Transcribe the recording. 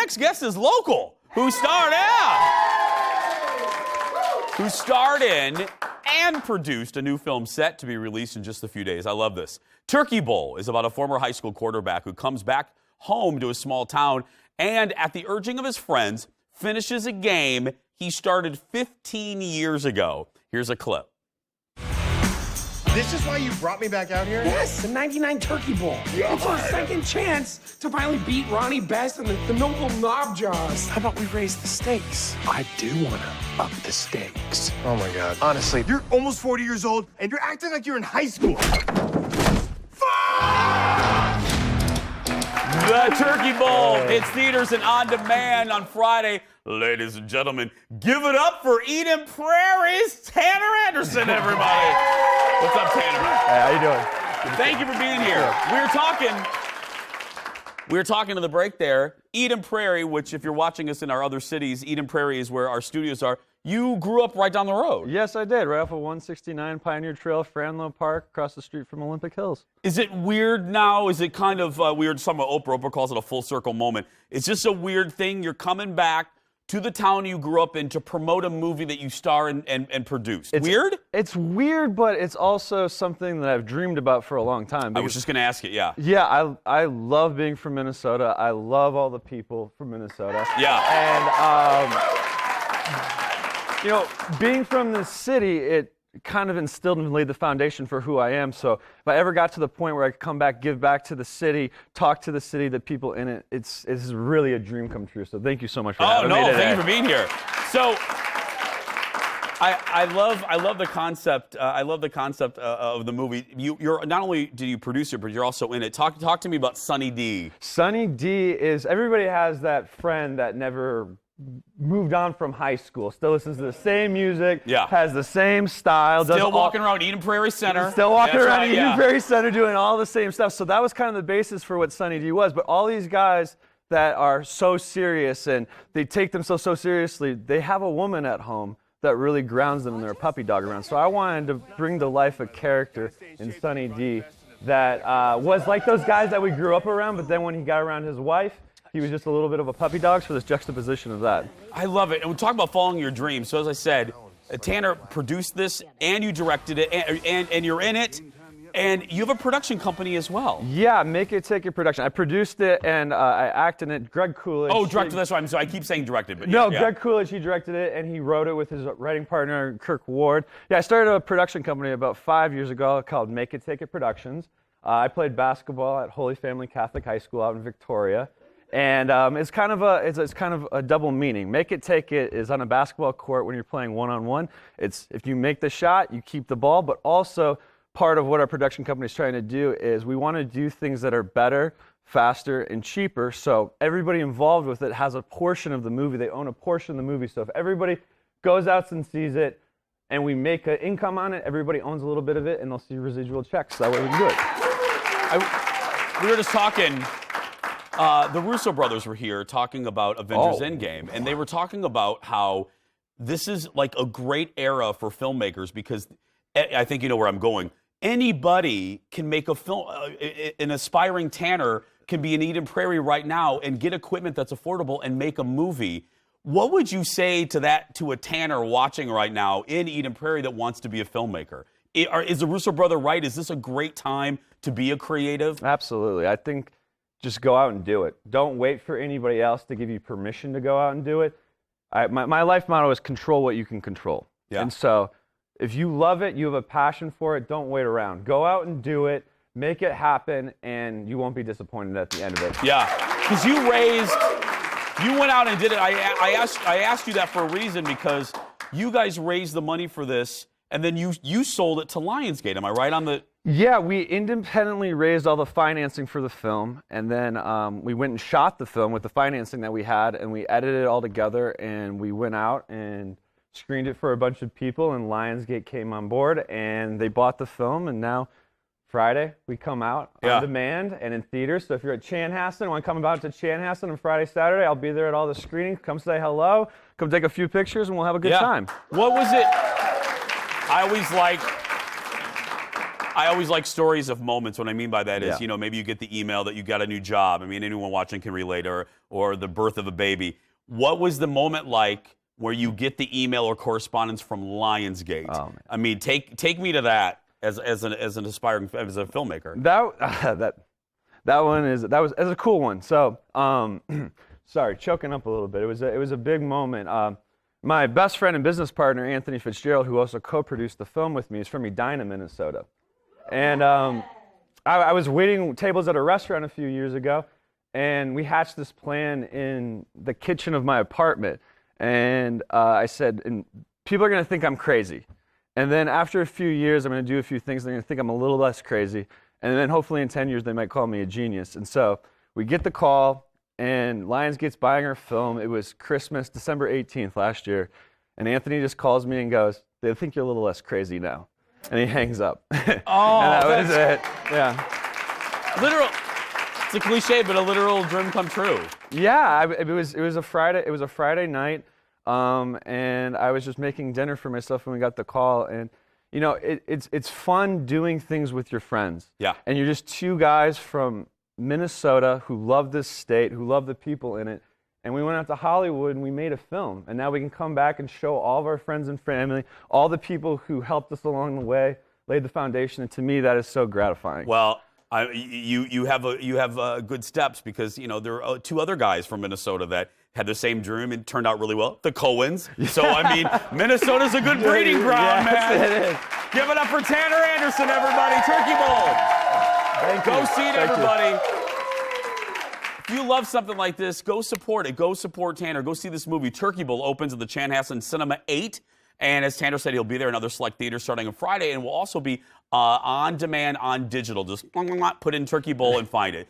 next guest is local, who starred in and produced a new film set to be released in just a few days. I love this. Turkey Bowl is about a former high school quarterback who comes back home to a small town and, at the urging of his friends, finishes a game he started 15 years ago. Here's a clip. This is why you brought me back out here? Yes, the 99 Turkey Bowl. Yeah. It's our second chance to finally beat Ronnie Best and the noble Knobjaws. How about we raise the stakes? I do want to up the stakes. Oh my God. Honestly, you're almost 40 years old and you're acting like you're in high school. The Turkey Bowl. It's theaters and on demand on Friday. Ladies and gentlemen, give it up for Eden Prairie's Tanner Anderson, everybody. What's up, Tanner? Hey, how you doing? Thank you for being here. We were talking to the break there. Eden Prairie, which if you're watching us in our other cities, Eden Prairie is where our studios are. You grew up right down the road. Yes, I did. Right off of 169 Pioneer Trail, Franlow Park, across the street from Olympic Hills. Is it weird now? Is it kind of weird? Some of Oprah. Oprah calls it a full circle moment. It's just a weird thing. You're coming back to the town you grew up in to promote a movie that you star and produced. Weird? It's weird, but it's also something that I've dreamed about for a long time. I was just going to ask it, yeah. Yeah, I love being from Minnesota. I love all the people from Minnesota. Yeah. And, being from the city, it kind of instilled and laid the foundation for who I am. So if I ever got to the point where I could come back, give back to the city, talk to the city, the people in it, it's really a dream come true. So thank you so much for having me today. Thank you for being here. So I love the concept. I love the concept of the movie. You're not only did you produce it, but you're also in it. Talk to me about Sunny D. Sunny D is, everybody has that friend that never moved on from high school, still listens to the same music, has the same style, still walking around Eden Prairie Center. Still walking around Eden Prairie Center doing all the same stuff. So that was kind of the basis for what Sunny D was. But all these guys that are so serious and they take themselves so seriously, they have a woman at home that really grounds them and they're a puppy dog around. So I wanted to bring to life a character in Sunny D that was like those guys that we grew up around, but then when he got around his wife, he was just a little bit of a puppy dog, so this juxtaposition of that. I love it. And we talk about following your dreams. So as I said, Tanner produced this, and you directed it, and you're in it, and you have a production company as well. Yeah, Make It Take It Production. I produced it, and I acted in it. Greg Coolidge. Oh, directed. That's right. I'm sorry. I keep saying directed, but no, Greg Coolidge. He directed it, and he wrote it with his writing partner, Kirk Ward. Yeah, I started a production company about 5 years ago called Make It Take It Productions. I played basketball at Holy Family Catholic High School out in Victoria. And it's kind of a double meaning. Make It Take It is on a basketball court when you're playing one-on-one. It's if you make the shot, you keep the ball, but also part of what our production company is trying to do is we want to do things that are better, faster, and cheaper. So everybody involved with it has a portion of the movie. They own a portion of the movie. So if everybody goes out and sees it and we make an income on it, everybody owns a little bit of it and they'll see residual checks. That way we can do it. We were just talking. The Russo brothers were here talking about Avengers Endgame, and they were talking about how this is like a great era for filmmakers because I think you know where I'm going. Anybody can make a film. An aspiring Tanner can be in Eden Prairie right now and get equipment that's affordable and make a movie. What would you say to a Tanner watching right now in Eden Prairie that wants to be a filmmaker? Is the Russo brother right? Is this a great time to be a creative? Absolutely. I think just go out and do it. Don't wait for anybody else to give you permission to go out and do it. My life motto is control what you can control. Yeah. And so if you love it, you have a passion for it, don't wait around. Go out and do it, make it happen, and you won't be disappointed at the end of it. Yeah, because you went out and did it. I asked you that for a reason because you guys raised the money for this, and then you sold it to Lionsgate. Am I right on the... Yeah, we independently raised all the financing for the film, and then we went and shot the film with the financing that we had, and we edited it all together, and we went out and screened it for a bunch of people, and Lionsgate came on board, and they bought the film, and now Friday we come out on demand and in theaters. So if you're at Chanhassen, want to come out to Chanhassen on Friday, Saturday, I'll be there at all the screenings. Come say hello, come take a few pictures, and we'll have a good time. What was it? I always like stories of moments. What I mean by that is, Yeah. maybe you get the email that you got a new job. I mean, anyone watching can relate, or the birth of a baby. What was the moment like where you get the email or correspondence from Lionsgate? Oh, man. I mean, take me to that as an aspiring as a filmmaker. That was a cool one. So, sorry, choking up a little bit. It was a big moment. My best friend and business partner, Anthony Fitzgerald, who also co-produced the film with me, is from Edina, Minnesota. And I was waiting tables at a restaurant a few years ago, and we hatched this plan in the kitchen of my apartment. And I said, and people are going to think I'm crazy. And then after a few years, I'm going to do a few things. They're going to think I'm a little less crazy. And then hopefully in 10 years, they might call me a genius. And so we get the call, and Lionsgate's buying our film. It was Christmas, December 18th last year. And Anthony just calls me and goes, they think you're a little less crazy now. And he hangs up. Oh, and that was it. Yeah. Literal. It's a cliche, but a literal dream come true. Yeah, it was a Friday. It was a Friday night, and I was just making dinner for myself when we got the call. And it's fun doing things with your friends. Yeah. And you're just two guys from Minnesota who love this state, who love the people in it. And we went out to Hollywood and we made a film. And now we can come back and show all of our friends and family, all the people who helped us along the way, laid the foundation. And to me, that is so gratifying. Well, you have good steps, because there are two other guys from Minnesota that had the same dream and turned out really well. The Coens. So I mean, Minnesota's a good breeding ground, man. It is. Give it up for Tanner Anderson, everybody. Turkey Bowl. Thank Go you. see it, Thank you. everybody. If you love something like this, go support it. Go support Tanner. Go see this movie. Turkey Bowl opens at the Chanhassen Cinema 8. And as Tanner said, he'll be there in other select theaters starting on Friday, and will also be on demand on digital. Just put in Turkey Bowl and find it.